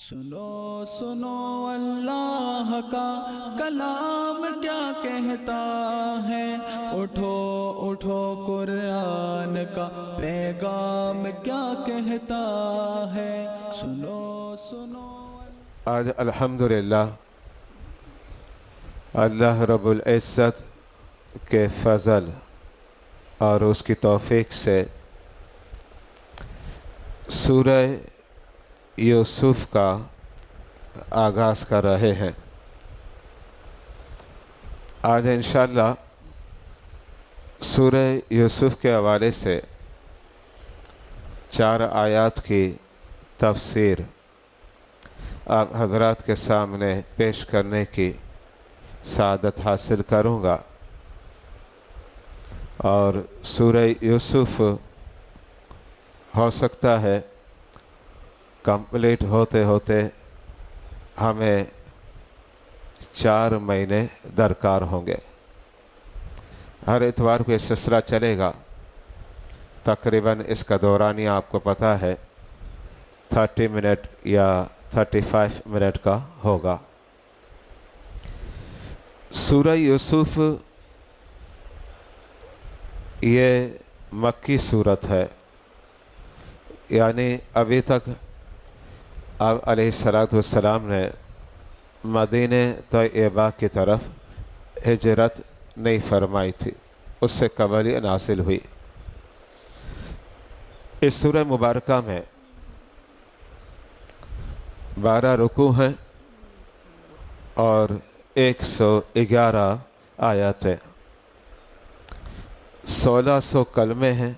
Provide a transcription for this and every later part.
سنو سنو اللہ کا کلام کیا کہتا ہے، اٹھو اٹھو قرآن کا پیغام کیا کہتا ہے، سنو سنو۔ آج الحمدللہ اللہ رب العزت کے فضل اور اس کی توفیق سے سورہ یوسف کا آغاز کر رہے ہیں۔ آج انشاءاللہ سورہ یوسف کے حوالے سے 4 آیات کی تفسیر آپ حضرات کے سامنے پیش کرنے کی سعادت حاصل کروں گا، اور سورہ یوسف ہو سکتا ہے کمپلیٹ ہوتے ہوتے ہمیں 4 مہینے درکار ہوں گے۔ ہر اتوار کو یہ سلسلہ چلے گا، تقریباً اس کا دورانیہ آپ کو پتہ ہے 30 منٹ یا 35 منٹ کا ہوگا۔ سورہ یوسف یہ مکی صورت ہے، یعنی ابھی تک آپ علیہ السلام نے مدینہ طیبہ کی طرف ہجرت نہیں فرمائی تھی، اس سے قبل ہی نازل ہوئی۔ اس سورہ مبارکہ میں 12 رکوع ہیں اور 111 آیاتیں، 1600 کلمے ہیں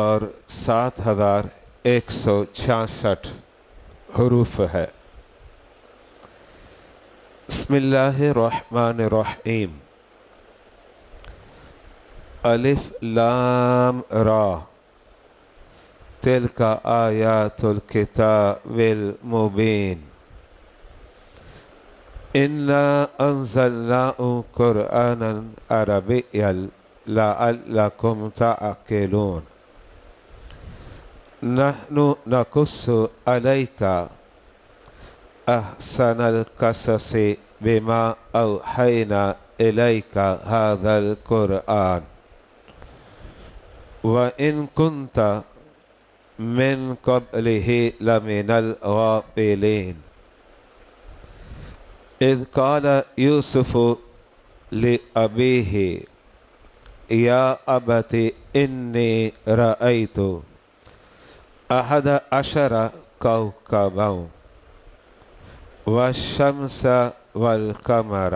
اور 7166 حروف ہے۔ بسم اللہ الرحمن الرحیم۔ الف لام را تلک آیات الکتاب المبین انا انزلناه قرآنا عربیا لعلکم تعقلون نحن نقص عليك أحسن القصص بما أوحينا إليك هذا القرآن وإن كنت من قبله لمن الغافلين إذ قال يوسف لأبيه يا أبت إني رأيت 11 كوكبا والشمس والقمر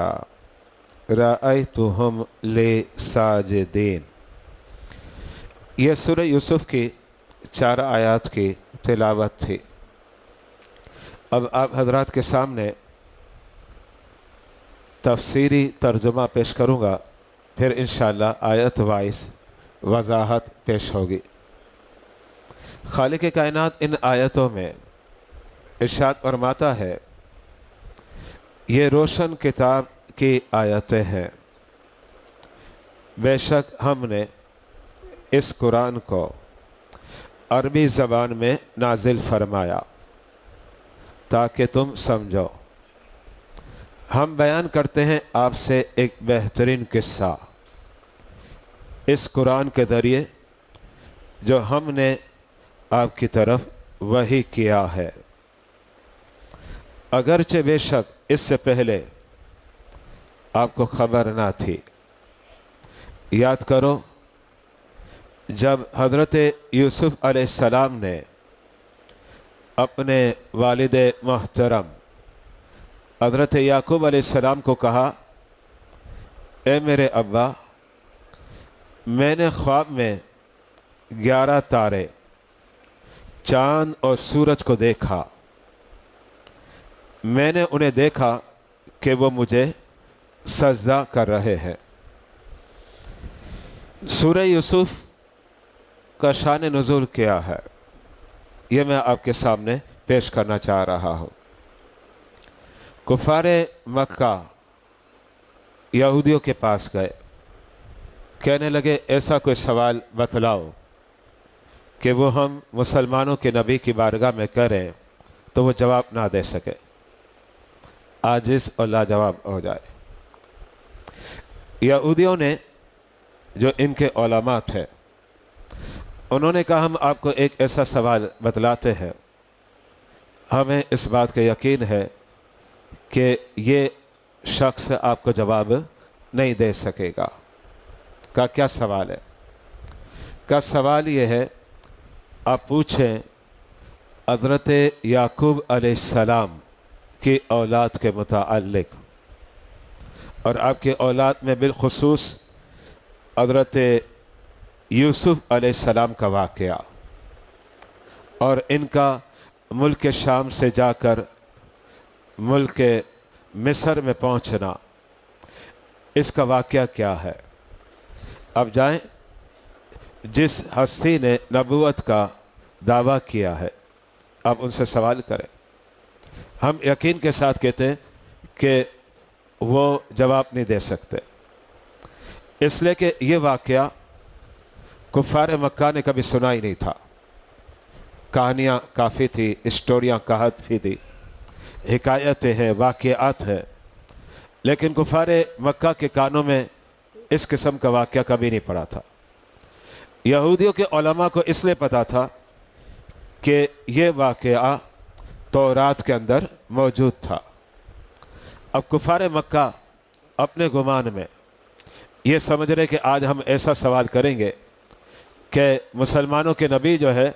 رأيتهم لي ساجدين۔ یہ سورہ یوسف کی 4 آیات کی تلاوت تھی۔ اب آپ حضرات کے سامنے تفسیری ترجمہ پیش کروں گا، پھر انشاءاللہ آیت وائز وضاحت پیش ہوگی۔ خالق کائنات ان آیتوں میں ارشاد فرماتا ہے، یہ روشن کتاب کی آیتیں ہیں، بے شک ہم نے اس قرآن کو عربی زبان میں نازل فرمایا تاکہ تم سمجھو۔ ہم بیان کرتے ہیں آپ سے ایک بہترین قصہ اس قرآن کے ذریعے جو ہم نے آپ کی طرف وحی کیا ہے، اگرچہ بے شک اس سے پہلے آپ کو خبر نہ تھی۔ یاد کرو جب حضرت یوسف علیہ السلام نے اپنے والد محترم حضرت یعقوب علیہ السلام کو کہا، اے میرے ابا، میں نے خواب میں 11 تارے، چاند اور سورج کو دیکھا، میں نے انہیں دیکھا کہ وہ مجھے سجدہ کر رہے ہیں۔ سورہ یوسف کا شان نزول کیا ہے، یہ میں آپ کے سامنے پیش کرنا چاہ رہا ہوں۔ کفار مکہ یہودیوں کے پاس گئے، کہنے لگے ایسا کوئی سوال بتلاؤ کہ وہ ہم مسلمانوں کے نبی کی بارگاہ میں کریں تو وہ جواب نہ دے سکے، عاجز اور لاجواب ہو جائے۔ یہودیوں نے جو ان کے علماء تھے انہوں نے کہا ہم آپ کو ایک ایسا سوال بتلاتے ہیں، ہمیں اس بات کا یقین ہے کہ یہ شخص آپ کو جواب نہیں دے سکے گا۔ کہا کیا سوال ہے؟ کہا سوال یہ ہے آپ پوچھیں حضرت یعقوب علیہ السلام کی اولاد کے متعلق، اور آپ کے اولاد میں بالخصوص حضرت یوسف علیہ السلام کا واقعہ اور ان کا ملک شام سے جا کر ملک مصر میں پہنچنا، اس کا واقعہ کیا ہے؟ اب جائیں، جس ہستی نے نبوت کا دعویٰ کیا ہے آپ ان سے سوال کریں۔ ہم یقین کے ساتھ کہتے ہیں کہ وہ جواب نہیں دے سکتے، اس لیے کہ یہ واقعہ کفار مکہ نے کبھی سنا ہی نہیں تھا۔ کہانیاں کافی تھی، اسٹوریاں کہت تھی، حکایتیں ہیں، واقعات ہیں، لیکن کفار مکہ کے کانوں میں اس قسم کا واقعہ کبھی نہیں پڑا تھا۔ یہودیوں کے علماء کو اس لیے پتا تھا کہ یہ واقعہ تورات کے اندر موجود تھا۔ اب کفار مکہ اپنے گمان میں یہ سمجھ رہے کہ آج ہم ایسا سوال کریں گے کہ مسلمانوں کے نبی جو ہے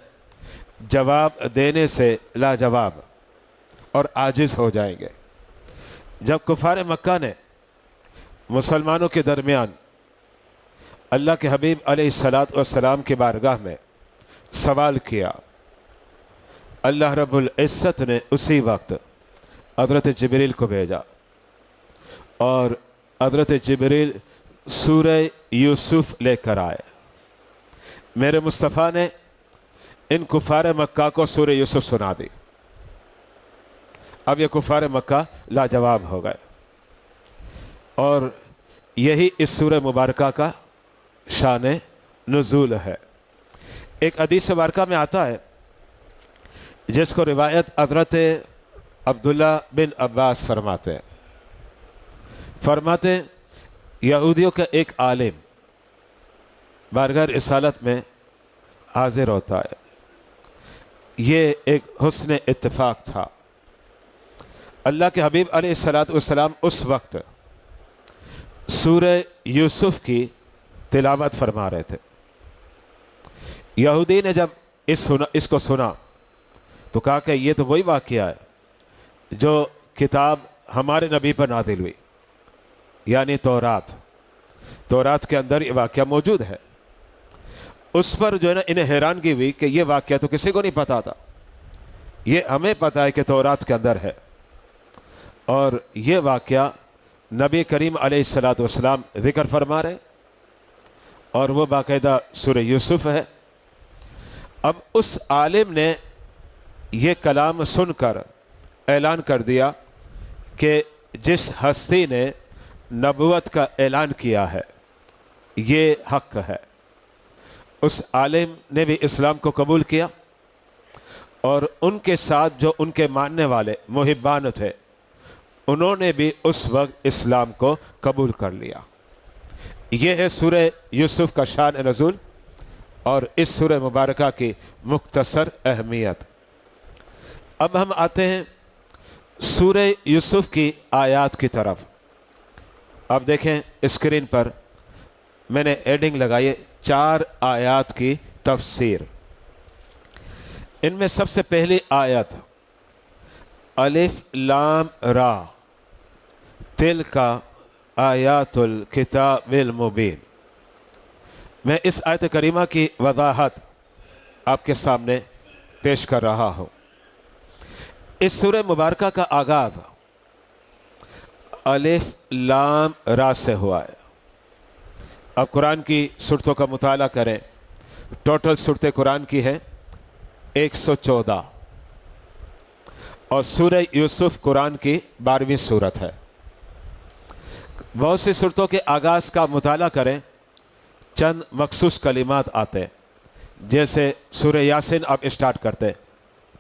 جواب دینے سے لاجواب اور عاجز ہو جائیں گے۔ جب کفار مکہ نے مسلمانوں کے درمیان اللہ کے حبیب علیہ السلام کی بارگاہ میں سوال کیا، اللہ رب العزت نے اسی وقت حضرت جبریل کو بھیجا، اور حضرت جبریل سورہ یوسف لے کر آئے۔ میرے مصطفیٰ نے ان کفار مکہ کو سورہ یوسف سنا دی۔ اب یہ کفار مکہ لاجواب ہو گئے، اور یہی اس سورہ مبارکہ کا شان نزول ہے۔ ایک حدیث مبارکہ میں آتا ہے جس کو روایت حضرت عبداللہ بن عباس فرماتے ہیں یہودیوں کا ایک عالم بارگاہ رسالت میں حاضر ہوتا ہے۔ یہ ایک حسن اتفاق تھا، اللہ کے حبیب علیہ السلام اس وقت سورہ یوسف کی تلاوت فرما رہے تھے۔ یہودی نے جب اس کو سنا تو کہا کہ یہ تو وہی واقعہ ہے جو کتاب ہمارے نبی پر نازل ہوئی، یعنی تورات کے اندر یہ واقعہ موجود ہے۔ اس پر جو ہے نا انہیں حیرانگی ہوئی کہ یہ واقعہ تو کسی کو نہیں پتا تھا، یہ ہمیں پتا ہے کہ تورات کے اندر ہے، اور یہ واقعہ نبی کریم علیہ السلام ذکر فرما رہے، اور وہ باقاعدہ سورہ یوسف ہے۔ اب اس عالم نے یہ کلام سن کر اعلان کر دیا کہ جس ہستی نے نبوت کا اعلان کیا ہے یہ حق ہے۔ اس عالم نے بھی اسلام کو قبول کیا، اور ان کے ساتھ جو ان کے ماننے والے محبان تھے انہوں نے بھی اس وقت اسلام کو قبول کر لیا۔ یہ ہے سورہ یوسف کا شان نزول اور اس سورہ مبارکہ کی مختصر اہمیت۔ اب ہم آتے ہیں سورہ یوسف کی آیات کی طرف۔ اب دیکھیں اسکرین پر میں نے ایڈنگ لگائی ہے 4 آیات کی تفسیر۔ ان میں سب سے پہلی آیت الف لام را تلک آیات الکتاب المبین۔ میں اس آیت کریمہ کی وضاحت آپ کے سامنے پیش کر رہا ہوں۔ اس سورہ مبارکہ کا آغاز الف لام را سے ہوا ہے۔ اب قرآن کی سورتوں کا مطالعہ کریں، ٹوٹل سورتیں قرآن کی ہیں 114، اور سورہ یوسف قرآن کی 12ویں سورت ہے۔ بہت سی سورتوں کے آغاز کا مطالعہ کریں، چند مخصوص کلمات آتے ہیں، جیسے سورہ یاسین آپ اسٹارٹ کرتے ہیں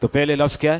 تو پہلے لفظ کیا ہے؟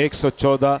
114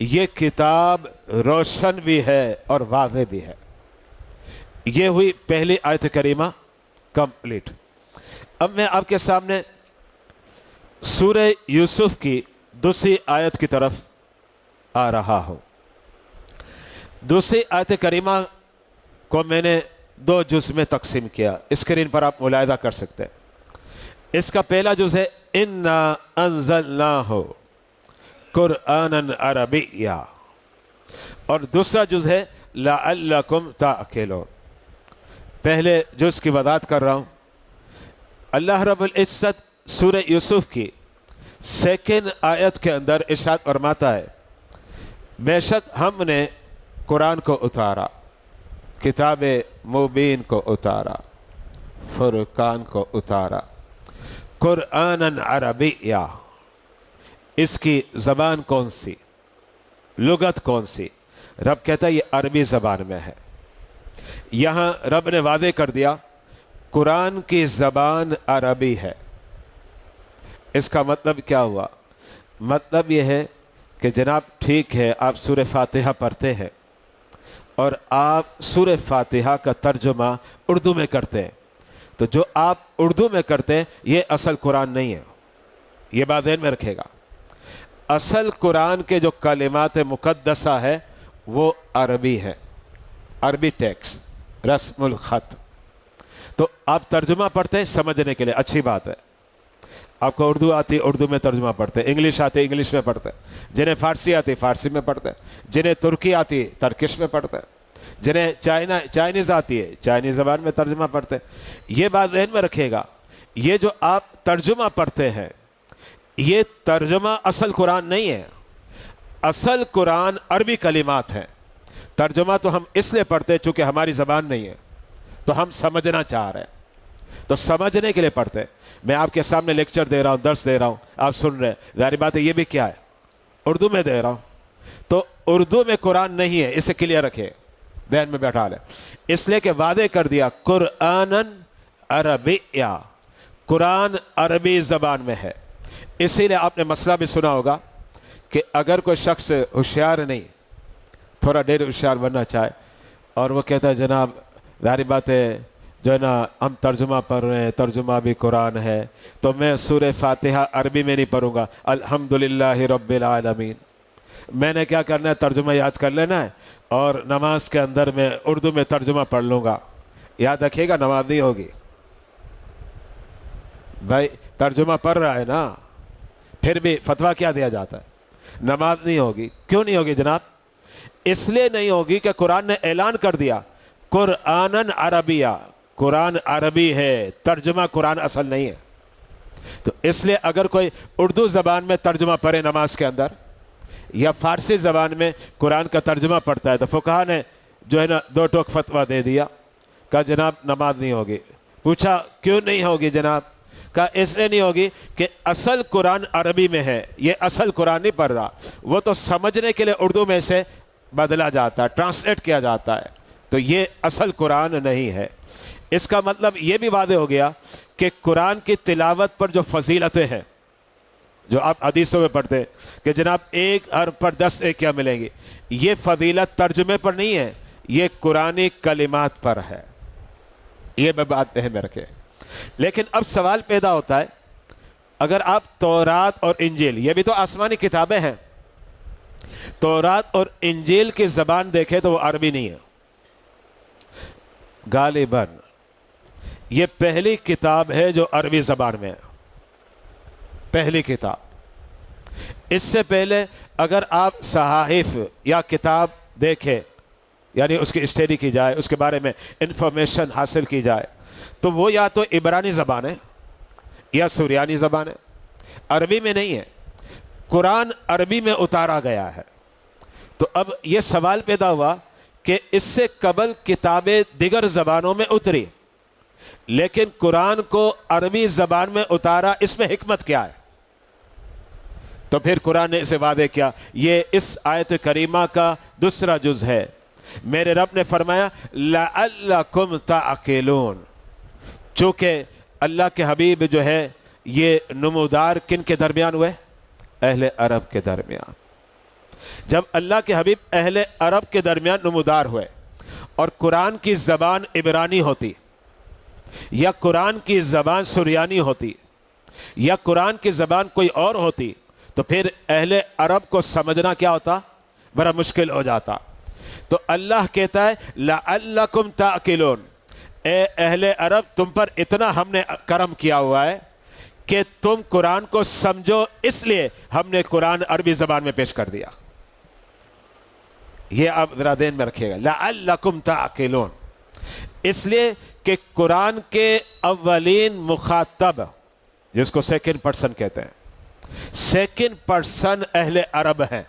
یہ کتاب روشن بھی ہے اور واضح بھی ہے۔ یہ ہوئی پہلی آیت کریمہ کمپلیٹ۔ اب میں آپ کے سامنے سورہ یوسف کی دوسری آیت کی طرف آ رہا ہوں۔ دوسری آیت کریمہ کو میں نے 2 جز میں تقسیم کیا، اسکرین پر آپ ملاحظہ کر سکتے ہیں۔ اس کا پہلا جز ہے اِنَّا أَنزَلْنَاهُ قُرْآنًا عَرَبِيًّا، اور دوسرا جز ہے لَعَلَّكُمْ تَعْقِلُونَ۔ پہلے جز کی وضاحت کر رہا ہوں۔ اللہ رب العزت سورہ یوسف کی 2 آیت کے اندر ارشاد فرماتا ہے بے شک ہم نے قرآن کو اتارا، کتاب مبین کو اتارا، فرقان کو اتارا، قرآنًا عربیّا، اس کی زبان کون سی، لغت کون سی؟ رب کہتا ہے یہ عربی زبان میں ہے۔ یہاں رب نے واضح کر دیا قرآن کی زبان عربی ہے۔ اس کا مطلب کیا ہوا؟ مطلب یہ ہے کہ جناب ٹھیک ہے آپ سورہ فاتحہ پڑھتے ہیں اور آپ سورہ فاتحہ کا ترجمہ اردو میں کرتے ہیں، تو جو آپ اردو میں کرتے ہیں یہ اصل قرآن نہیں ہے، یہ بات ذہن میں رکھے گا۔ اصل قرآن کے جو کلمات مقدسہ ہے وہ عربی ہے، عربی ٹیکس، رسم الخط۔ تو آپ ترجمہ پڑھتے ہیں سمجھنے کے لیے، اچھی بات ہے۔ آپ کو اردو آتی اردو میں ترجمہ پڑھتے ہیں، انگلش آتی انگلش میں پڑھتے ہیں، جنہیں فارسی آتی فارسی میں پڑھتے ہیں، جنہیں ترکی آتی ترکش میں پڑھتے ہیں، جنہیں چائنیز آتی ہے چائنیز زبان میں ترجمہ پڑھتے ہیں۔ یہ بات ذہن میں رکھے گا، یہ جو آپ ترجمہ پڑھتے ہیں یہ ترجمہ اصل قرآن نہیں ہے۔ اصل قرآن عربی کلمات ہیں، ترجمہ تو ہم اس لیے پڑھتے ہیں چونکہ ہماری زبان نہیں ہے تو ہم سمجھنا چاہ رہے ہیں، تو سمجھنے کے لیے پڑھتے ہیں۔ میں آپ کے سامنے لیکچر دے رہا ہوں، درس دے رہا ہوں، آپ سن رہے ہیں، ظاہر بات ہے یہ بھی کیا ہے، اردو میں دے رہا ہوں، تو اردو میں قرآن نہیں ہے، اسے کلیئر رکھے، ذہن میں بیٹھا لیں۔ اس لیے کہ واضح کر دیا قرآنً عربیّا، قرآن عربی زبان میں ہے۔ اسی لیے آپ نے مسئلہ بھی سنا ہوگا کہ اگر کوئی شخص ہوشیار نہیں، تھوڑا دیر ہوشیار بننا چاہے اور وہ کہتا ہے جناب ظاہر بات ہے جو ہے نا ہم ترجمہ پڑھ رہے ہیں، ترجمہ بھی قرآن ہے، تو میں سورہ فاتحہ عربی میں نہیں پڑھوں گا، الحمدللہ رب العالمین، میں نے کیا کرنا ہے ترجمہ یاد کر لینا ہے اور نماز کے اندر میں اردو میں ترجمہ پڑھ لوں گا۔ یاد رکھیے گا نماز نہیں ہوگی۔ بھائی ترجمہ پڑھ رہا ہے نا، پھر بھی فتویٰ کیا دیا جاتا ہے؟ نماز نہیں ہوگی۔ کیوں نہیں ہوگی جناب؟ اس لیے نہیں ہوگی کہ قرآن نے اعلان کر دیا قرآنً عربیّا، قرآن عربی ہے، ترجمہ قرآن اصل نہیں ہے۔ تو اس لیے اگر کوئی اردو زبان میں ترجمہ پڑھے نماز کے اندر یا فارسی زبان میں قرآن کا ترجمہ پڑھتا ہے تو فقہا نے جو ہے نا 2 ٹوک فتویٰ دے دیا، کہا جناب نماز نہیں ہوگی۔ پوچھا کیوں نہیں ہوگی جناب؟ کہا اس لیے نہیں ہوگی کہ اصل قرآن عربی میں ہے، یہ اصل قرآن نہیں پڑھ رہا، وہ تو سمجھنے کے لیے اردو میں سے بدلا جاتا ہے، ٹرانسلیٹ کیا جاتا ہے، تو یہ اصل قرآن نہیں ہے۔ اس کا مطلب یہ بھی واضح ہو گیا کہ قرآن کی تلاوت پر جو فضیلتیں ہیں جو آپ حدیثوں میں پڑھتے ہیں کہ جناب 1 حرف پر 10 نیکیاں ملیں گی، یہ فضیلت ترجمے پر نہیں ہے، یہ قرآنی کلمات پر ہے۔ یہ بات ذہن میں رکھیں۔ لیکن اب سوال پیدا ہوتا ہے اگر آپ تورات اور انجیل، یہ بھی تو آسمانی کتابیں ہیں، تورات اور انجیل کی زبان دیکھیں تو وہ عربی نہیں ہے۔ غالباً یہ پہلی کتاب ہے جو عربی زبان میں ہے، پہلی کتاب۔ اس سے پہلے اگر آپ صحائف یا کتاب دیکھیں، یعنی اس کی اسٹڈی کی جائے، اس کے بارے میں انفارمیشن حاصل کی جائے، تو وہ یا تو عبرانی زبان ہے یا سریانی زبان ہے، عربی میں نہیں ہے۔ قرآن عربی میں اتارا گیا ہے۔ تو اب یہ سوال پیدا ہوا کہ اس سے قبل کتابیں دیگر زبانوں میں اتری، لیکن قرآن کو عربی زبان میں اتارا، اس میں حکمت کیا ہے؟ تو پھر قرآن نے اسے واضح کیا، یہ اس آیت کریمہ کا دوسرا جز ہے۔ میرے رب نے فرمایا لَعَلَّكُمْ تَعْقِلُونَ، چونکہ اللہ کے حبیب جو ہے یہ نمودار کن کے درمیان ہوئے؟ اہل عرب کے درمیان۔ جب اللہ کے حبیب اہل عرب کے درمیان نمودار ہوئے اور قرآن کی زبان عبرانی ہوتی یا قرآن کی زبان سریانی ہوتی یا قرآن کی زبان کوئی اور ہوتی تو پھر اہل عرب کو سمجھنا کیا ہوتا؟ بڑا مشکل ہو جاتا. تو اللہ کہتا ہے لعلکم تعقلون، اے اہل عرب تم پر اتنا ہم نے کرم کیا ہوا ہے کہ تم قرآن کو سمجھو، اس لیے ہم نے قرآن عربی زبان میں پیش کر دیا. یہ آپ ذرا ذہن میں رکھیے گا، لعلکم تعقلون، اس لیے کہ قرآن کے اولین مخاطب جس کو سیکنڈ پرسن کہتے ہیں، سیکنڈ پرسن اہل عرب ہیں.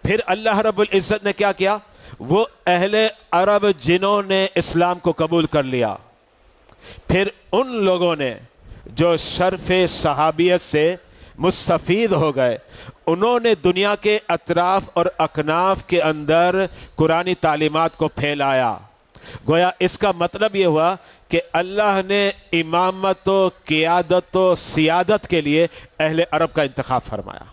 پھر اللہ رب العزت نے کیا کیا؟ وہ اہل عرب جنہوں نے اسلام کو قبول کر لیا، پھر ان لوگوں نے جو شرف صحابیت سے مستفید ہو گئے، انہوں نے دنیا کے اطراف اور اکناف کے اندر قرآنی تعلیمات کو پھیلایا. گویا اس کا مطلب یہ ہوا کہ اللہ نے امامت و قیادت و سیادت کے لیے اہل عرب کا انتخاب فرمایا.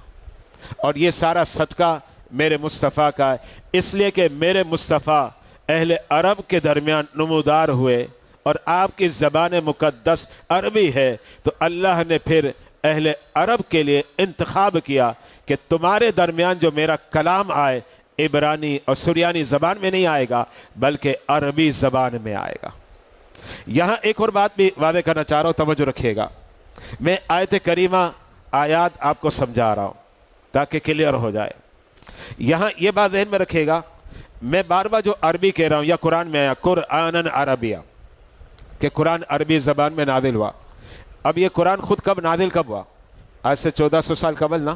اور یہ سارا صدقہ میرے مصطفیٰ کا ہے، اس لیے کہ میرے مصطفیٰ اہل عرب کے درمیان نمودار ہوئے اور آپ کی زبان مقدس عربی ہے، تو اللہ نے پھر اہل عرب کے لیے انتخاب کیا کہ تمہارے درمیان جو میرا کلام آئے عبرانی اور سریانی زبان میں نہیں آئے گا بلکہ عربی زبان میں آئے گا. یہاں ایک اور بات بھی واضح کرنا چاہ رہا ہوں، توجہ رکھیے گا. میں آیت کریمہ آیات آپ کو سمجھا رہا ہوں تاکہ کلیئر ہو جائے. یہاں یہ بات ذہن میں رکھیے گا، میں بار بار جو عربی کہہ رہا ہوں یا قرآن میں آیا قرآنً عربیہ کہ قرآن عربی زبان میں نازل ہوا. اب یہ قرآن خود کب نازل کب ہوا؟ آج سے 1400 سال قبل نا.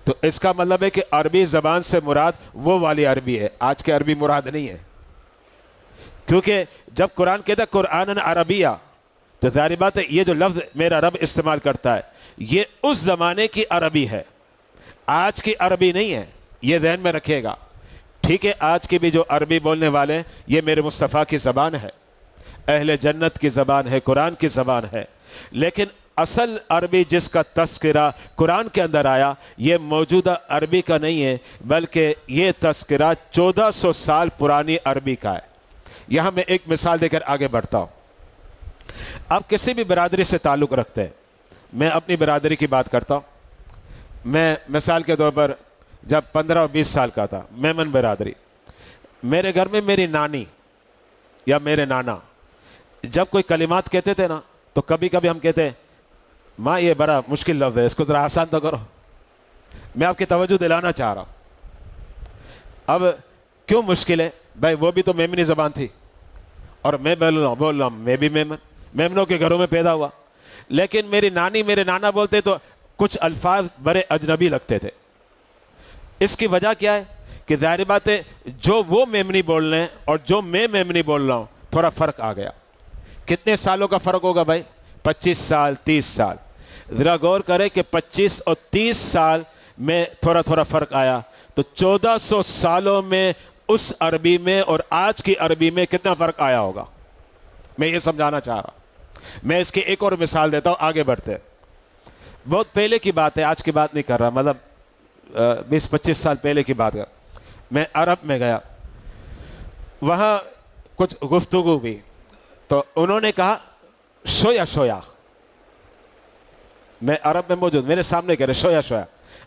تو اس کا مطلب ہے کہ عربی زبان سے مراد وہ والی عربی ہے، آج کے عربی مراد نہیں ہے. کیونکہ جب قرآن کہتا ہے قرآنً عربیہ تو ظاہر بات ہے یہ جو لفظ میرا رب استعمال کرتا ہے یہ اس زمانے کی عربی ہے، آج کی عربی نہیں ہے. یہ ذہن میں رکھیے گا. ٹھیک ہے، آج کی بھی جو عربی بولنے والے ہیں یہ میرے مصطفیٰ کی زبان ہے، اہل جنت کی زبان ہے، قرآن کی زبان ہے. لیکن اصل عربی جس کا تذکرہ قرآن کے اندر آیا یہ موجودہ عربی کا نہیں ہے بلکہ یہ تذکرہ 1400 سال پرانی عربی کا ہے. یہاں میں ایک مثال دے کر آگے بڑھتا ہوں. آپ کسی بھی برادری سے تعلق رکھتے ہیں، میں اپنی برادری کی بات کرتا ہوں. میں مثال کے طور پر جب 15 اور 20 سال کا تھا، میمن برادری، میرے گھر میں میری نانی یا میرے نانا جب کوئی کلمات کہتے تھے نا تو کبھی کبھی ہم کہتے ہیں ماں یہ بڑا مشکل لفظ ہے، اس کو ذرا آسان تو کرو. میں آپ کی توجہ دلانا چاہ رہا ہوں. اب کیوں مشکل ہے بھائی؟ وہ بھی تو میمنی زبان تھی اور میں بول رہا ہوں میں بھی میمنوں کے گھروں میں پیدا ہوا. لیکن میری نانی میرے نانا بولتے تو کچھ الفاظ بڑے اجنبی لگتے تھے. اس کی وجہ کیا ہے کہ ظاہر بات ہے جو وہ میمنی بول رہے ہیں اور جو میں میمنی بول رہا ہوں تھوڑا فرق آ گیا. کتنے سالوں کا فرق ہوگا بھائی؟ 25 سال 30 سال. ذرا غور کریں کہ 25 اور 30 سال میں تھوڑا تھوڑا فرق آیا تو 1400 سالوں میں اس عربی میں اور آج کی عربی میں کتنا فرق آیا ہوگا. میں یہ سمجھانا چاہ رہا ہوں. میں اس کی ایک اور مثال دیتا ہوں، آگے بڑھتے ہیں. بہت پہلے کی بات ہے، آج کی بات نہیں کر رہا، مطلب 20-25 سال پہلے کی بات کر. میں عرب میں گیا، وہاں کچھ گفتگو بھی تو انہوں نے کہا شویا شویا. میں عرب میں موجود، میرے سامنے کہہ رہے شویا شویا.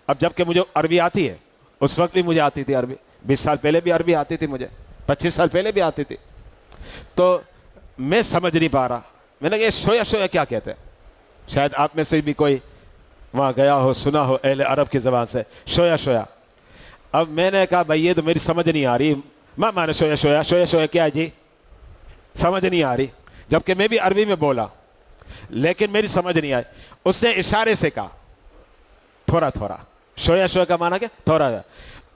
اب جب کہ مجھے عربی آتی ہے، اس وقت بھی مجھے آتی تھی عربی، 20 سال پہلے بھی عربی آتی تھی مجھے، 25 سال پہلے بھی آتی تھی. تو میں سمجھ نہیں پا رہا. میں نے کہا شویا شویا کیا کہتے ہیں؟ شاید آپ میں سے بھی کوئی وہاں گیا ہو، سنا ہو اہل عرب کی زبان سے شویا شویا. اب میں نے کہا بھائی یہ تو میری سمجھ نہیں آ رہی. مانے شویا شویا شویا شویا کیا ہے جی؟ سمجھ نہیں آ رہی. جبکہ میں بھی عربی میں بولا لیکن میری سمجھ نہیں آئی. اس نے اشارے سے کہا تھوڑا تھوڑا. شویا شویا کا معنی کیا؟ تھوڑا.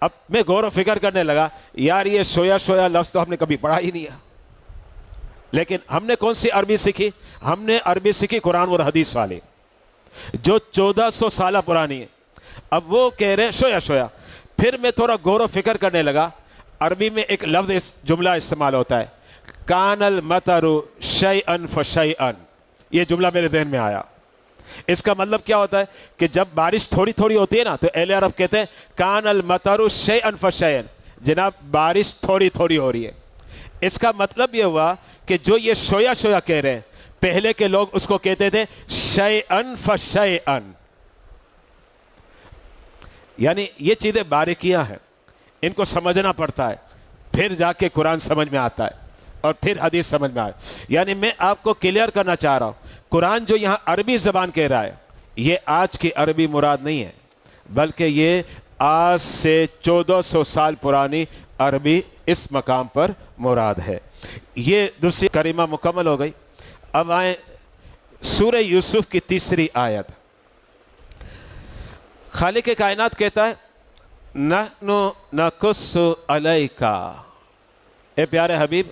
اب میں غور و فکر کرنے لگا، یار یہ شویا شویا لفظ تو ہم نے کبھی پڑھا ہی نہیں ہے. لیکن ہم نے کون سی عربی سیکھی؟ ہم نے عربی سیکھی قرآن اور حدیث والی جو 1400 سالہ پرانی ہے. اب وہ کہہ رہے ہیں شویا شویا. پھر میں تھوڑا غور و فکر کرنے لگا. عربی میں ایک لفظ جملہ استعمال ہوتا ہے، کان المطر شیئن فشیئن. یہ جملہ میرے ذہن میں آیا. اس کا مطلب کیا ہوتا ہے کہ جب بارش تھوڑی تھوڑی ہوتی ہے نا تو اہل عرب کہتے ہیں کان المطر شیئا فشیئا، جناب بارش تھوڑی تھوڑی ہو رہی ہے۔ اس کا مطلب یہ ہوا کہ جو یہ شویا شویا کہہ رہے ہیں، پہلے کے لوگ اس کو کہتے تھے شیئا فشیئا، یعنی یہ چیزیں باریکیاں ہیں، ان کو سمجھنا پڑتا ہے، پھر جا کے قرآن سمجھ میں آتا ہے اور پھر حدیث سمجھ میں آئے۔ یعنی میں آپ کو کلیئر کرنا چاہ رہا ہوں، قرآن جو یہاں عربی زبان کہہ رہا ہے، یہ آج کی عربی مراد نہیں ہے، بلکہ یہ آج سے 1400 سال پرانی عربی اس مقام پر مراد ہے۔ یہ دوسری کریمہ مکمل ہو گئی۔ اب آئیں سورہ یوسف کی تیسری آیت۔ خالق کائنات کہتا ہے نحن نقص علیک، اے پیارے حبیب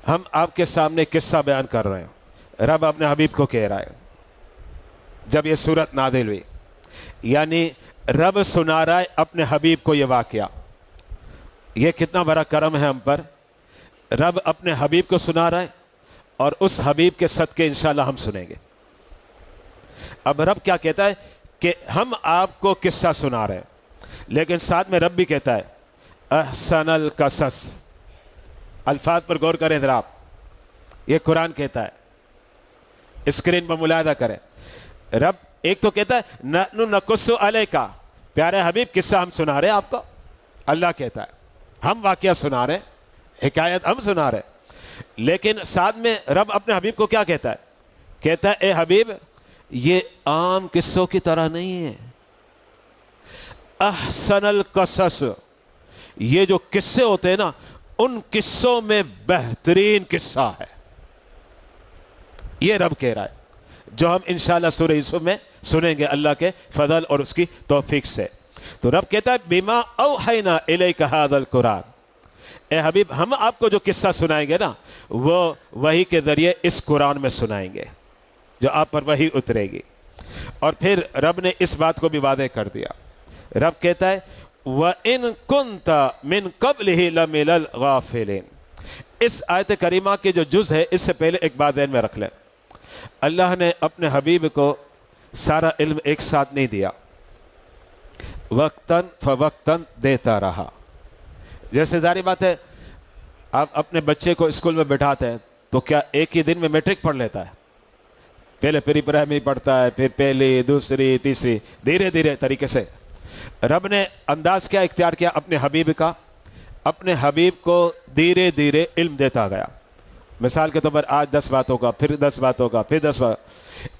ہم آپ کے سامنے قصہ بیان کر رہے ہیں۔ رب اپنے حبیب کو کہہ رہا ہے جب یہ سورت نازل ہوئی، یعنی رب سنا رہا ہے اپنے حبیب کو یہ واقعہ۔ یہ کتنا بڑا کرم ہے ہم پر، رب اپنے حبیب کو سنا رہا ہے اور اس حبیب کے صدقے انشاءاللہ ہم سنیں گے۔ اب رب کیا کہتا ہے کہ ہم آپ کو قصہ سنا رہے ہیں، لیکن ساتھ میں رب بھی کہتا ہے احسن القصص۔ الفاظ پر غور کریں ذرا، یہ قرآن کہتا ہے، اسکرین پر ملاحظہ کریں۔ رب ایک تو کہتا ہے نحن نقص علیک، پیارے حبیب قصہ ہم سنا رہے ہیں آپ کو، اللہ کہتا ہے ہم واقعہ سنا رہے ہیں، حکایت ہم سنا رہے ہیں، لیکن ساتھ میں رب اپنے حبیب کو کیا کہتا ہے؟ کہتا ہے اے حبیب یہ عام قصوں کی طرح نہیں ہے، احسن القصص، یہ جو قصے ہوتے ہیں نا ان قصوں میں بہترین قصہ ہے، یہ رب کہہ رہا ہے، جو ہم انشاءاللہ سورہ یوسف میں سنیں گے اللہ کے فضل اور اس کی توفیق سے۔ تو رب کہتا ہے بما اوحینا الیک ھذا القرآن، اے حبیب ہم آپ کو جو قصہ سنائیں گے نا وہ وحی کے ذریعے اس قرآن میں سنائیں گے جو آپ پر وحی اترے گی۔ اور پھر رب نے اس بات کو بھی واضح کر دیا، رب کہتا ہے وَإِن كُنْتَ مِن قَبْلِهِ لَمِنَ الْغَافِلِينَ۔ اس آیت کریمہ کے جو جز ہے اس سے پہلے ایک بات ذہن میں رکھ لیں، اللہ نے اپنے حبیب کو سارا علم ایک ساتھ نہیں دیا، وقتاً فوقتاً دیتا رہا۔ جیسے ظاہر بات ہے آپ اپنے بچے کو اسکول میں بٹھاتے ہیں تو کیا ایک ہی دن میں میٹرک پڑھ لیتا ہے؟ پہلے پری پرائمری پڑھتا ہے، پھر پہلی دوسری تیسری، دھیرے دھیرے طریقے سے۔ رب نے انداز کیا اختیار کیا اپنے حبیب کا؟ اپنے حبیب کو دھیرے دھیرے علم دیتا گیا۔ مثال کے طور پر آج 10 باتوں کا، پھر 10 باتوں کا، پھر 10 بات۔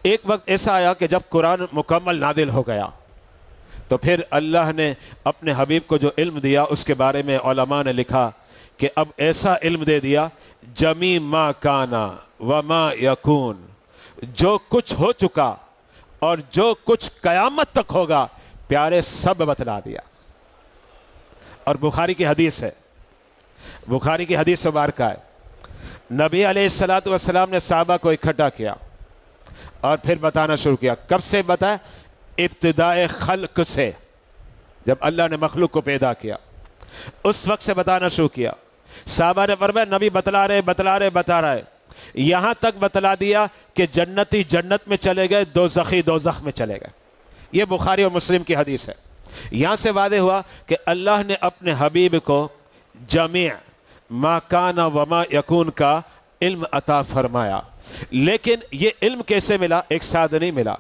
ایک وقت ایسا آیا کہ جب قرآن مکمل نازل ہو گیا تو پھر اللہ نے اپنے حبیب کو جو علم دیا اس کے بارے میں علماء نے لکھا کہ اب ایسا علم دے دیا جمی ما کانا وما یکون، جو کچھ ہو چکا اور جو کچھ قیامت تک ہوگا پیارے سب بتلا دیا۔ اور بخاری کی حدیث ہے، بخاری کی حدیث مبارکہ ہے، نبی علیہ السلام نے صحابہ کو اکٹھا کیا اور پھر بتانا شروع کیا۔ کب سے بتایا؟ ابتدائے خلق سے، جب اللہ نے مخلوق کو پیدا کیا اس وقت سے بتانا شروع کیا۔ صحابہ نے فرمایا نبی بتلا رہے، یہاں تک بتلا دیا کہ جنتی جنت میں چلے گئے، دوزخی دوزخ میں چلے گئے۔ یہ بخاری اور مسلم کی حدیث ہے۔ یہاں سے واضح ہوا کہ اللہ نے اپنے حبیب کو جمیع ما کان وما یکون کا علم عطا فرمایا، لیکن یہ علم کیسے ملا؟ ایک ساتھ نہیں ملا،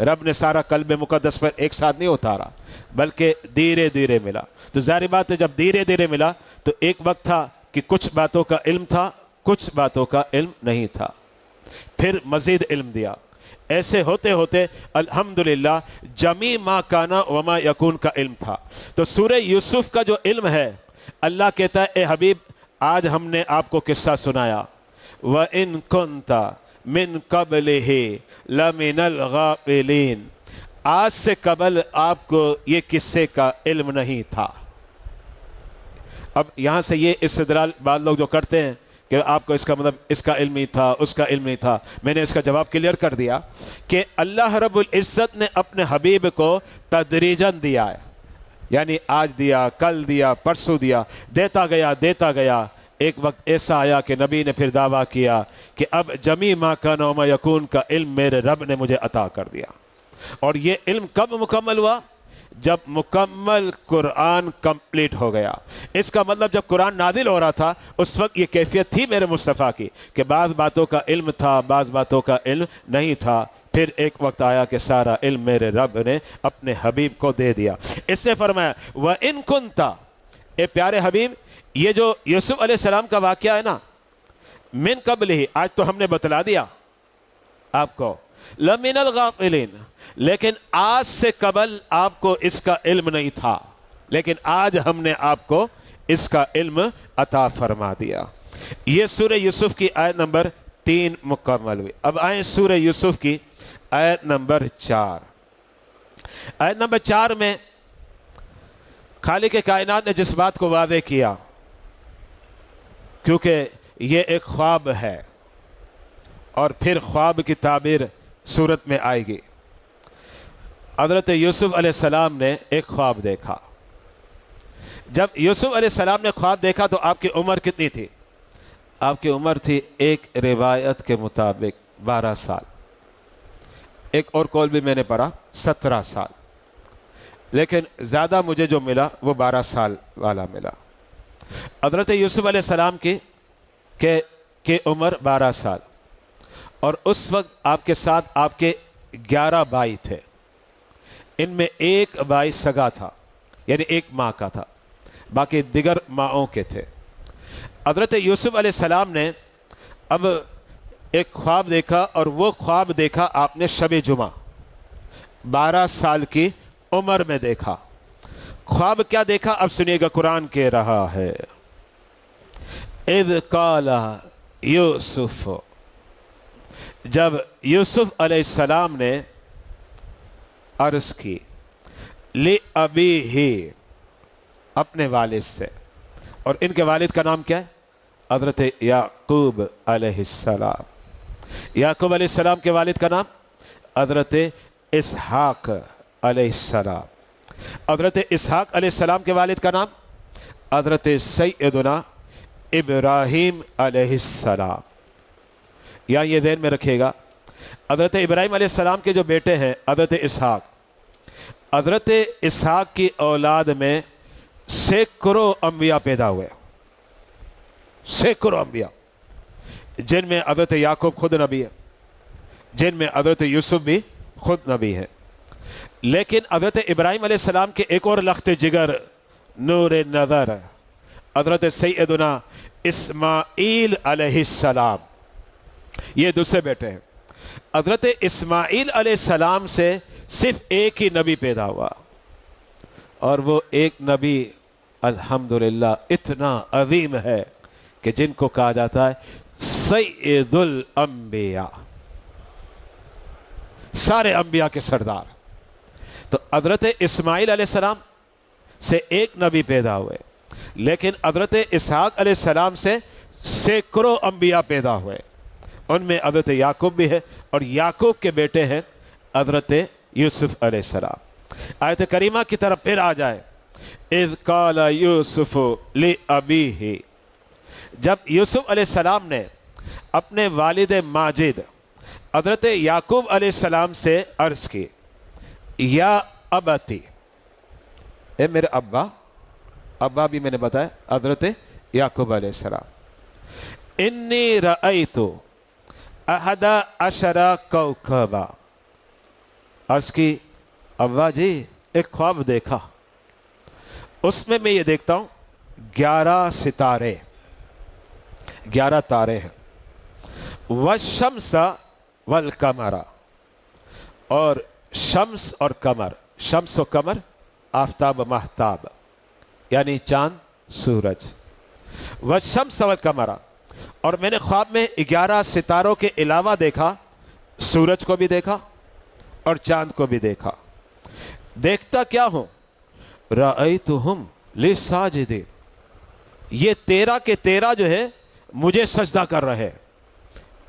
رب نے سارا قلب مقدس پر ایک ساتھ نہیں اتارا بلکہ دھیرے دھیرے ملا۔ تو ظاہر بات ہے جب دھیرے دھیرے ملا تو ایک وقت تھا کہ کچھ باتوں کا علم تھا، کچھ باتوں کا علم نہیں تھا، پھر مزید علم دیا۔ ایسے ہوتے ہوتے الحمدللہ جمی ما کانا وما یکون کا علم تھا۔ تو سورہ یوسف کا جو علم ہے، اللہ کہتا ہے اے حبیب آج ہم نے آپ کو قصہ سنایا، وَإِن كُنْتَ مِن قَبْلِهِ لَمِنَ الْغَافِلِينَ، آج سے قبل آپ کو یہ قصے کا علم نہیں تھا۔ اب یہاں سے یہ استدلال بعض لوگ جو کرتے ہیں کہ آپ کو اس کا مطلب اس کا علم ہی تھا، اس کا علم نہیں تھا، میں نے اس کا جواب کلیئر کر دیا کہ اللہ رب العزت نے اپنے حبیب کو تدریجاً دیا ہے، یعنی آج دیا، کل دیا، پرسوں دیا، دیتا گیا ایک وقت ایسا آیا کہ نبی نے پھر دعویٰ کیا کہ اب جمی ما کان و ما یکون کا علم میرے رب نے مجھے عطا کر دیا. اور یہ علم کب مکمل ہوا؟ جب مکمل قرآن کمپلیٹ ہو گیا. اس کا مطلب جب قرآن نازل ہو رہا تھا اس وقت یہ کیفیت تھی میرے مصطفیٰ کی کہ بعض باتوں کا علم تھا، بعض باتوں کا علم نہیں تھا. پھر ایک وقت آیا کہ سارا علم میرے رب نے اپنے حبیب کو دے دیا. اس نے فرمایا وَإِن كُنْتَ، اے پیارے حبیب، یہ جو یوسف علیہ السلام کا واقعہ ہے نا، من قبل ہی، آج تو ہم نے بتلا دیا آپ کو، لَمِنَ الْغَافِلِينَ، لیکن آج سے قبل آپ کو اس کا علم نہیں تھا، لیکن آج ہم نے آپ کو اس کا علم عطا فرما دیا. یہ سورہ یوسف کی آیت نمبر 3 مکمل ہوئی. اب آئیں سورہ یوسف کی آیت نمبر 4. آیت نمبر 4 میں خالق کائنات نے جس بات کو واضح کیا، کیونکہ یہ ایک خواب ہے اور پھر خواب کی تعبیر صورت میں آئے گی. حضرت یوسف علیہ السلام نے ایک خواب دیکھا. جب یوسف علیہ السلام نے خواب دیکھا تو آپ کی عمر کتنی تھی؟ آپ کی عمر تھی ایک روایت کے مطابق 12 سال، ایک اور قول بھی میں نے پڑھا 17 سال، لیکن زیادہ مجھے جو ملا وہ 12 سال والا ملا. حضرت یوسف علیہ السلام کی عمر 12 سال، اور اس وقت آپ کے ساتھ آپ کے 11 بھائی تھے. ان میں ایک بھائی سگا تھا، یعنی ایک ماں کا تھا، باقی دیگر ماؤں کے تھے. حضرت یوسف علیہ السلام نے اب ایک خواب دیکھا، اور وہ خواب دیکھا آپ نے شب جمعہ 12 سال کی عمر میں دیکھا. خواب کیا دیکھا اب سنیے گا، قرآن کہہ رہا ہے اذ قال یوسف، جب یوسف علیہ السلام نے عرض کی لِأَبِيهِ، اپنے والد سے، اور ان کے والد کا نام کیا ہے؟ حضرت یعقوب علیہ السلام. یعقوب علیہ السلام کے والد کا نام حضرت اسحاق علیہ السلام. حضرت اسحاق علیہ السلام کے والد کا نام حضرت سیدنا ابراہیم علیہ السلام. یا یہ ذہن میں رکھیے گا، حضرت ابراہیم علیہ السلام کے جو بیٹے ہیں حضرت اسحاق، حضرت اسحاق کی اولاد میں سینکڑوں انبیاء پیدا ہوئے، سینکڑوں انبیاء، جن میں حضرت یعقوب خود نبی ہے، جن میں حضرت یوسف بھی خود نبی ہے. لیکن حضرت ابراہیم علیہ السلام کے ایک اور لخت جگر، نور نظر، حضرت سیدنا اسماعیل علیہ السلام، یہ دوسرے بیٹے ہیں. حضرت اسماعیل علیہ السلام سے صرف ایک ہی نبی پیدا ہوا، اور وہ ایک نبی الحمدللہ اتنا عظیم ہے کہ جن کو کہا جاتا ہے سید الانبیاء، سارے انبیاء کے سردار. تو حضرت اسماعیل علیہ السلام سے ایک نبی پیدا ہوئے، لیکن حضرت اسحاق علیہ السلام سے سینکڑوں انبیاء پیدا ہوئے. ان میں حضرت یعقوب بھی ہے، اور یعقوب کے بیٹے ہیں حضرت یوسف علیہ السلام. آیت کریمہ کی طرف پھر آ جائے، اذ قال یوسف لأبیہ، جب یوسف علیہ السلام نے اپنے والد ماجد حضرت یعقوب علیہ السلام سے عرض کی، یا ابتی، اے میرے ابا، ابا بھی میں نے بتایا حضرت یعقوب علیہ السلام، انی رأیت احد عشر کوکبا، عرض کی ابا جی ایک خواب دیکھا، اس میں یہ دیکھتا ہوں 11 ستارے، 11 تارے ہیں، والشمس والقمر، اور شمس اور قمر، شمس و قمر آفتاب و مہتاب، یعنی چاند سورج، والشمس والقمر. اور میں نے خواب میں 11 ستاروں کے علاوہ دیکھا، سورج کو بھی دیکھا اور چاند کو بھی دیکھا. دیکھتا کیا ہوں؟ رأیتہم لساجدین، یہ 13 کے 13 جو ہے مجھے سجدہ کر رہے.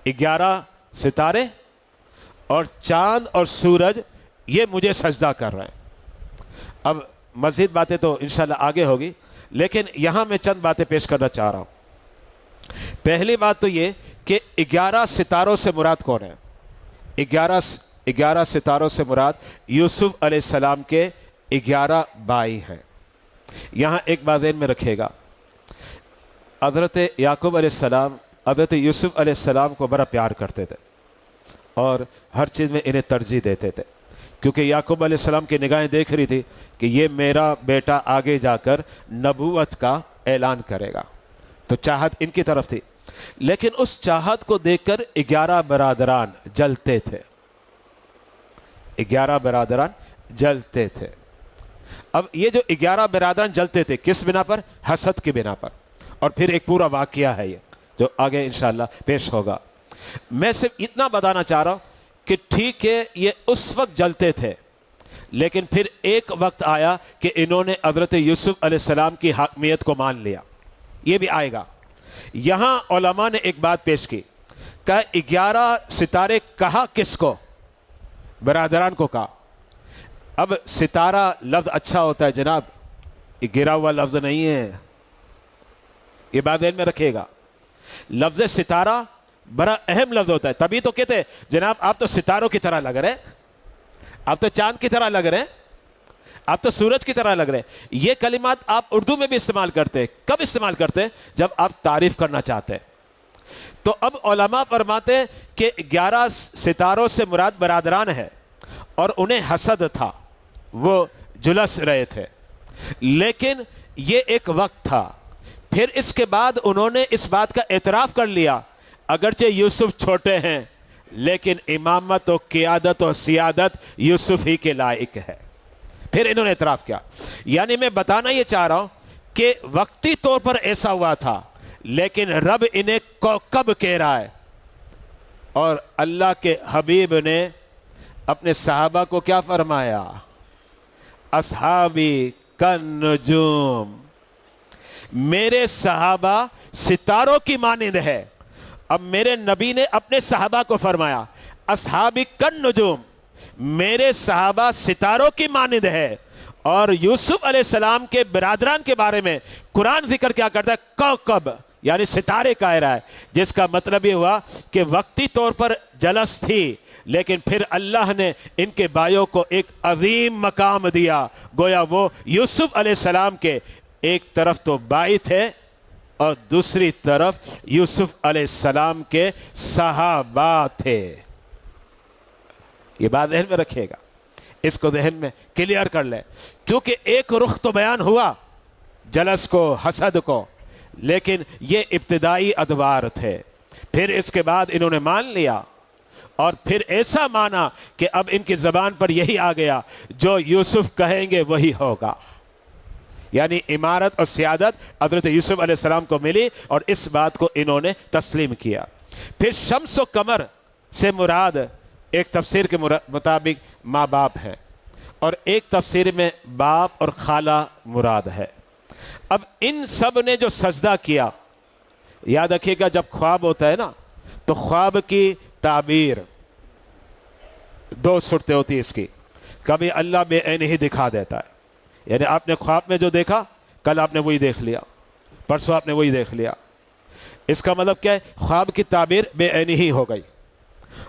11 ستارے اور چاند اور سورج یہ مجھے سجدہ کر رہے ہیں. اب مزید باتیں تو انشاءاللہ آگے ہوگی، لیکن یہاں میں چند باتیں پیش کرنا چاہ رہا ہوں. پہلی بات تو یہ کہ 11 ستاروں سے مراد کون ہے؟ 11 ستاروں سے مراد یوسف علیہ السلام کے 11 بھائی ہیں۔ یہاں ایک بات ذہن میں رکھے گا، حضرت یعقوب علیہ السلام حضرت یوسف علیہ السلام کو بڑا پیار کرتے تھے اور ہر چیز میں انہیں ترجیح دیتے تھے، کیونکہ یعقوب علیہ السلام کی نگاہیں دیکھ رہی تھی کہ یہ میرا بیٹا آگے جا کر نبوت کا اعلان کرے گا، تو چاہت ان کی طرف تھی۔ لیکن اس چاہت کو دیکھ کر 11 برادران جلتے تھے، 11 برادران جلتے تھے۔ اب یہ جو 11 برادران جلتے تھے کس بنا پر؟ حسد کی بنا پر، اور پھر ایک پورا واقعہ ہے یہ جو آگے انشاءاللہ پیش ہوگا۔ میں صرف اتنا بتانا چاہ رہا ہوں کہ ٹھیک ہے یہ اس وقت جلتے تھے، لیکن پھر ایک وقت آیا کہ انہوں نے حضرت یوسف علیہ السلام کی حاکمیت کو مان لیا، یہ بھی آئے گا۔ یہاں علماء نے ایک بات پیش کی، کہا 11 ستارے کہا کس کو؟ برادران کو کہا۔ اب ستارہ لفظ اچھا ہوتا ہے جناب، یہ گرا ہوا لفظ نہیں ہے، یہ بات ذہن میں رکھے گا۔ لفظ ستارہ بڑا اہم لفظ ہوتا ہے، تبھی تو کہتے ہیں جناب آپ تو ستاروں کی طرح لگ رہے ہیں، آپ تو چاند کی طرح لگ رہے ہیں، آپ تو سورج کی طرح لگ رہے ہیں۔ یہ کلمات آپ اردو میں بھی استعمال کرتے ہیں، کب استعمال کرتے ہیں؟ جب آپ تعریف کرنا چاہتے ہیں۔ تو اب علماء فرماتے ہیں کہ 11 ستاروں سے مراد برادران ہے، اور انہیں حسد تھا، وہ جلس رہے تھے، لیکن یہ ایک وقت تھا۔ پھر اس کے بعد انہوں نے اس بات کا اعتراف کر لیا، اگرچہ یوسف چھوٹے ہیں لیکن امامت و قیادت و سیادت یوسف ہی کے لائق ہے۔ پھر انہوں نے اعتراف کیا۔ یعنی میں بتانا یہ چاہ رہا ہوں کہ وقتی طور پر ایسا ہوا تھا، لیکن رب انہیں کوکب کہہ رہا ہے، اور اللہ کے حبیب نے اپنے صحابہ کو کیا فرمایا؟ اصحابی کالنجوم، میرے صحابہ ستاروں کی مانند ہے۔ اب میرے نبی نے اپنے صحابہ کو فرمایا اصحابی کالنجوم، میرے صحابہ ستاروں کی مانند ہے۔ اور یوسف علیہ السلام کے برادران کے بارے میں قرآن ذکر کیا کرتا ہے؟ کوکب، یعنی ستارے کہہ رہا ہے، جس کا مطلب یہ ہوا کہ وقتی طور پر جلس تھی، لیکن پھر اللہ نے ان کے بھائیوں کو ایک عظیم مقام دیا۔ گویا وہ یوسف علیہ السلام کے ایک طرف تو بھائی تھے اور دوسری طرف یوسف علیہ السلام کے صحابہ تھے۔ یہ بات ذہن میں رکھیے گا، اس کو ذہن میں کلیئر کر لیں، کیونکہ ایک رخ تو بیان ہوا جلس کو، حسد کو، لیکن یہ ابتدائی ادوار تھے۔ پھر اس کے بعد انہوں نے مان لیا، اور پھر ایسا مانا کہ اب ان کی زبان پر یہی آ گیا، جو یوسف کہیں گے وہی ہوگا۔ یعنی امارت اور سیادت حضرت یوسف علیہ السلام کو ملی، اور اس بات کو انہوں نے تسلیم کیا۔ پھر شمس و قمر سے مراد ایک تفسیر کے مطابق ماں باپ ہے، اور ایک تفسیر میں باپ اور خالہ مراد ہے۔ اب ان سب نے جو سجدہ کیا، یاد رکھیے گا جب خواب ہوتا ہے نا، تو خواب کی تعبیر دو صورتیں ہوتی ہے اس کی۔ کبھی اللہ بے عین ہی دکھا دیتا ہے، یعنی آپ نے خواب میں جو دیکھا کل آپ نے وہی دیکھ لیا، پرسوں آپ نے وہی دیکھ لیا۔ اس کا مطلب کیا ہے؟ خواب کی تعبیر بے عین ہی ہو گئی۔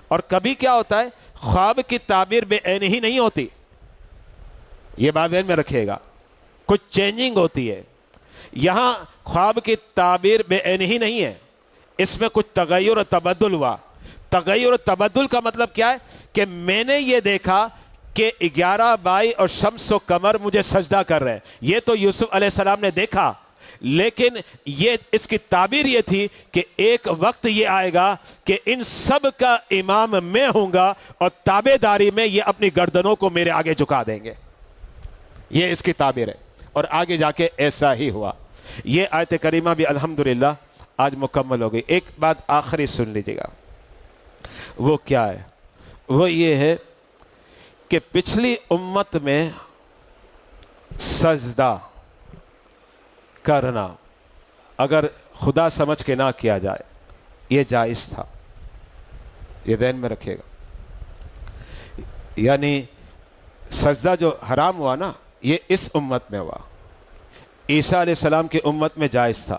اور کبھی کیا ہوتا ہے؟ خواب کی تعبیر بے عین ہی نہیں ہوتی، یہ بات ذہن میں رکھیے گا، کچھ چینجنگ ہوتی ہے۔ یہاں خواب کی تعبیر بے عین ہی نہیں ہے، اس میں کچھ تغیر و تبدل ہوا۔ تغیر و تبدل کا مطلب کیا ہے؟ کہ میں نے یہ دیکھا کہ 11 بھائی اور شمس و قمر مجھے سجدہ کر رہے ہیں، یہ تو یوسف علیہ السلام نے دیکھا، لیکن یہ اس کی تعبیر یہ تھی کہ ایک وقت یہ آئے گا کہ ان سب کا امام میں ہوں گا، اور تابع داری میں یہ اپنی گردنوں کو میرے آگے جھکا دیں گے، یہ اس کی تعبیر ہے۔ اور آگے جا کے ایسا ہی ہوا۔ یہ آیت کریمہ بھی الحمدللہ آج مکمل ہو گئی۔ ایک بات آخری سن لیجیے گا، وہ کیا ہے؟ وہ یہ ہے کہ پچھلی امت میں سجدہ کرنا اگر خدا سمجھ کے نہ کیا جائے یہ جائز تھا، یہ ذہن میں رکھیے گا۔ یعنی سجدہ جو حرام ہوا نا، یہ اس امت میں ہوا، عیسیٰ علیہ السلام کی امت میں جائز تھا،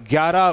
11